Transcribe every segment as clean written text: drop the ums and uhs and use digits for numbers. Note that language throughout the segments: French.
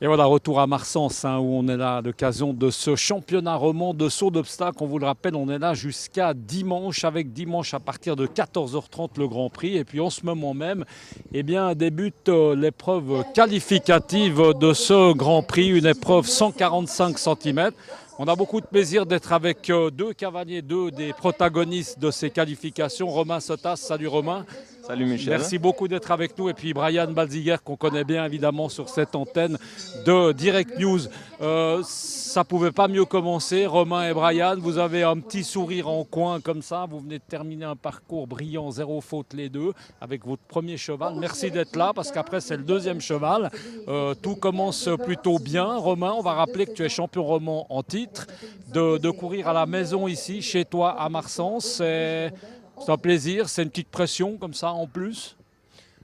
Et voilà, retour à Marsens, hein, où on est là à l'occasion de ce championnat roman de saut d'obstacles. On vous le rappelle, on est là jusqu'à dimanche, avec dimanche à partir de 14h30 le Grand Prix. Et puis en ce moment même, eh bien, débute l'épreuve qualificative de ce Grand Prix, une épreuve 145 cm. On a beaucoup de plaisir d'être avec deux cavaliers, deux des protagonistes de ces qualifications. Romain Sotas, salut Romain. Salut Michel. Merci beaucoup d'être avec nous. Et puis Brian Balziger, qu'on connaît bien évidemment sur cette antenne de Direct News. Ça pouvait pas mieux commencer. Romain et Brian, vous avez un petit sourire en coin comme ça. Vous venez de terminer un parcours brillant, zéro faute les deux, avec votre premier cheval. Merci d'être là parce qu'après c'est le deuxième cheval. Tout commence plutôt bien. Romain, on va rappeler que tu es champion roman en titre, de courir à la maison ici, chez toi à Marsens. C'est un plaisir, c'est une petite pression comme ça en plus.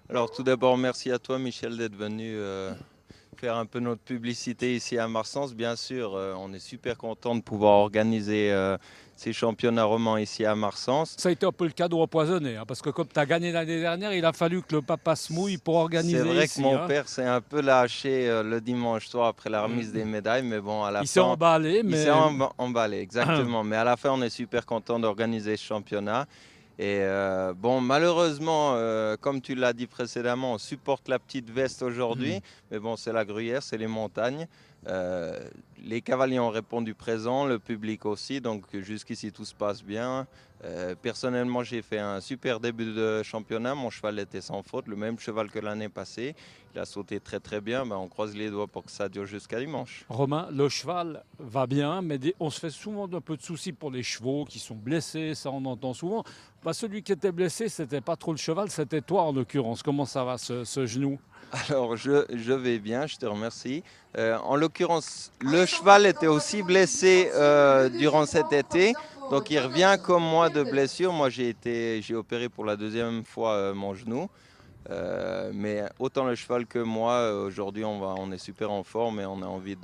Alors tout d'abord, merci à toi Michel d'être venu faire un peu notre publicité ici à Marsens. Bien sûr, on est super content de pouvoir organiser ces championnats romans ici à Marsens. Ça a été un peu le cadeau empoisonné, hein, parce que comme tu as gagné l'année dernière, il a fallu que le papa se mouille pour C'est organiser vrai que ici. mon Hein. père s'est un peu lâché le dimanche soir après la remise des médailles, mais bon, à la Il s'est fin, emballé, il s'est mais emballé, exactement. Mais à la fin, on est super content d'organiser ce championnat. Et bon, malheureusement, comme tu l'as dit précédemment, on supporte la petite veste aujourd'hui. Mais bon, c'est la Gruyère, c'est les montagnes. Euh, les cavaliers ont répondu présent, le public aussi. Donc jusqu'ici, tout se passe bien. Personnellement, j'ai fait un super début de championnat. Mon cheval était sans faute, le même cheval que l'année passée. Il a sauté très très bien. Ben, on croise les doigts pour que ça dure jusqu'à dimanche. Romain, le cheval va bien, mais on se fait souvent un peu de soucis pour les chevaux qui sont blessés, ça on entend souvent. Bah, celui qui était blessé, c'était pas trop le cheval, c'était toi en l'occurrence. Comment ça va ce genou? Alors, je vais bien, je te remercie. En l'occurrence, le cheval était aussi blessé durant cet été. Donc, il revient comme moi de blessure. Moi, j'ai opéré pour la deuxième fois mon genou. Mais autant le cheval que moi, aujourd'hui, on est super en forme et on a envie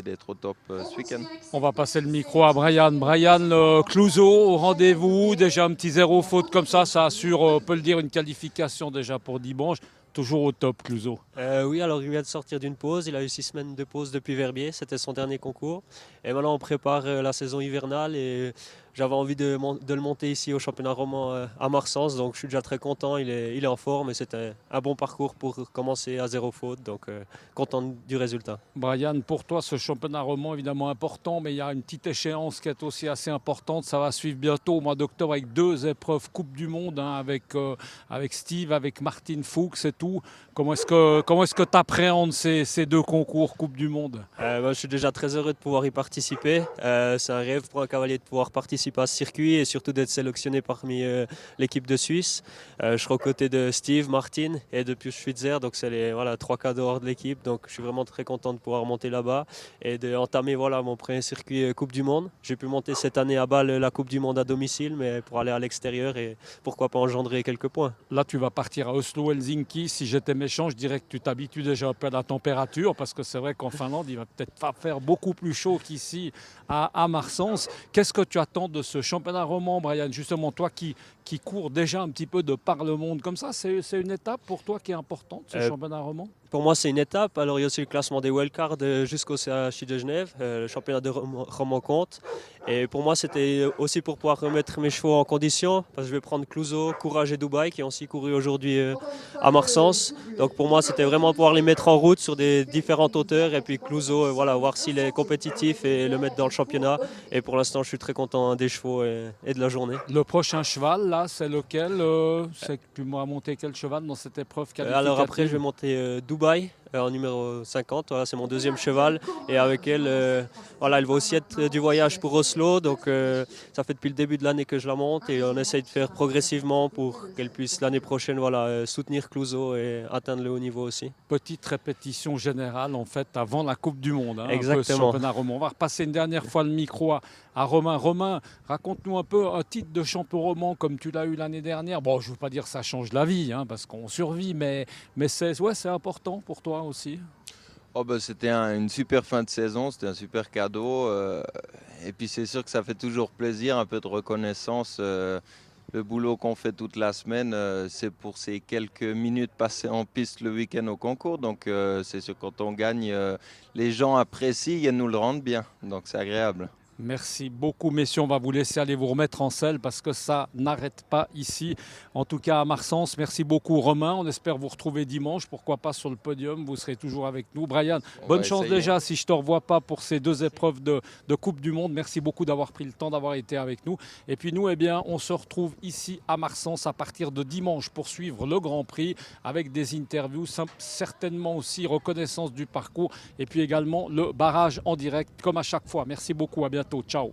d'être au top ce week-end. On va passer le micro à Brian. Brian Clouseau au rendez-vous. Déjà un petit zéro faute comme ça assure, on peut le dire, une qualification déjà pour dimanche. Toujours au top, Clouseau. Oui, alors il vient de sortir d'une pause. Il a eu 6 semaines de pause depuis Verbier. C'était son dernier concours. Et maintenant, on prépare la saison hivernale. Et j'avais envie de le monter ici au championnat roman à Marsens. Donc je suis déjà très content. Il est en forme et c'était un bon parcours pour commencer à zéro faute. Donc content du résultat. Brian, pour toi, ce championnat roman évidemment important, mais il y a une petite échéance qui est aussi assez importante. Ça va suivre bientôt au mois d'octobre avec deux épreuves Coupe du Monde, hein, avec Steve, avec Martin Fuchs et tout. Comment est-ce que tu appréhendes ces deux concours Coupe du Monde? Je suis déjà très heureux de pouvoir y participer. C'est un rêve pour un cavalier de pouvoir participer à ce circuit et surtout d'être sélectionné parmi l'équipe de Suisse. Je serai aux côtés de Steve, Martin et de Pius Schwitzer, donc c'est les trois cadors de l'équipe. Donc je suis vraiment très content de pouvoir monter là-bas et d'entamer mon premier circuit Coupe du Monde. J'ai pu monter cette année à Bâle la Coupe du Monde à domicile, mais pour aller à l'extérieur et pourquoi pas engendrer quelques points. Là, tu vas partir à Oslo, Helsinki. Si j'étais méchant, je dirais que tu t'habitues déjà un peu à la température, parce que c'est vrai qu'en Finlande, il va peut-être pas faire beaucoup plus chaud qu'ici à Marsens. Qu'est-ce que tu attends de ce championnat roman, Brian? Justement, toi qui cours déjà un petit peu de par le monde comme ça, c'est une étape pour toi qui est importante, ce Euh, championnat roman? Pour moi, c'est une étape. Alors, il y a aussi le classement des wildcards jusqu'au CHI de Genève, le championnat de Rome compte. Et pour moi, c'était aussi pour pouvoir remettre mes chevaux en condition, parce que je vais prendre Clouseau, Courage et Dubaï, qui ont aussi couru aujourd'hui à Marsens. Donc, pour moi, c'était vraiment pouvoir les mettre en route sur des différentes hauteurs. Et puis, Clouseau, voir s'il est compétitif et le mettre dans le championnat. Et pour l'instant, je suis très content des chevaux et de la journée. Le prochain cheval, là, c'est lequel c'est que tu m'as monté quel cheval dans cette épreuve Alors après, je qualificative? vais monter Dubaï en numéro 50. Voilà, c'est mon deuxième cheval. Et avec elle, elle va aussi être du voyage pour Oslo. Donc ça fait depuis le début de l'année que je la monte et on essaye de faire progressivement pour qu'elle puisse l'année prochaine soutenir Clouseau et atteindre le haut niveau aussi. Petite répétition générale en fait avant la Coupe du Monde, hein, un peu ce Exactement. championnat roman. On va repasser une dernière fois le micro à Romain. Romain, raconte-nous un peu un titre de champion roman comme tu l'as eu l'année dernière. Bon, je ne veux pas dire que ça change la vie, hein, parce qu'on survit, mais c'est important pour toi aussi. Oh ben, c'était une super fin de saison, c'était un super cadeau. Et puis c'est sûr que ça fait toujours plaisir, un peu de reconnaissance. le boulot qu'on fait toute la semaine, c'est pour ces quelques minutes passées en piste le week-end au concours. Donc c'est sûr, quand on gagne, les gens apprécient et nous le rendent bien. Donc c'est agréable. Merci beaucoup, messieurs. On va vous laisser aller vous remettre en selle parce que ça n'arrête pas ici. En tout cas, à Marsens, merci beaucoup, Romain. On espère vous retrouver dimanche. Pourquoi pas sur le podium. Vous serez toujours avec nous. Brian, bonne chance déjà si je ne te revois pas pour ces 2 épreuves de Coupe du Monde. Merci beaucoup d'avoir pris le temps d'avoir été avec nous. Et puis nous, eh bien, on se retrouve ici à Marsens à partir de dimanche pour suivre le Grand Prix avec des interviews, certainement aussi reconnaissance du parcours et puis également le barrage en direct comme à chaque fois. Merci beaucoup. À bientôt. Ciao.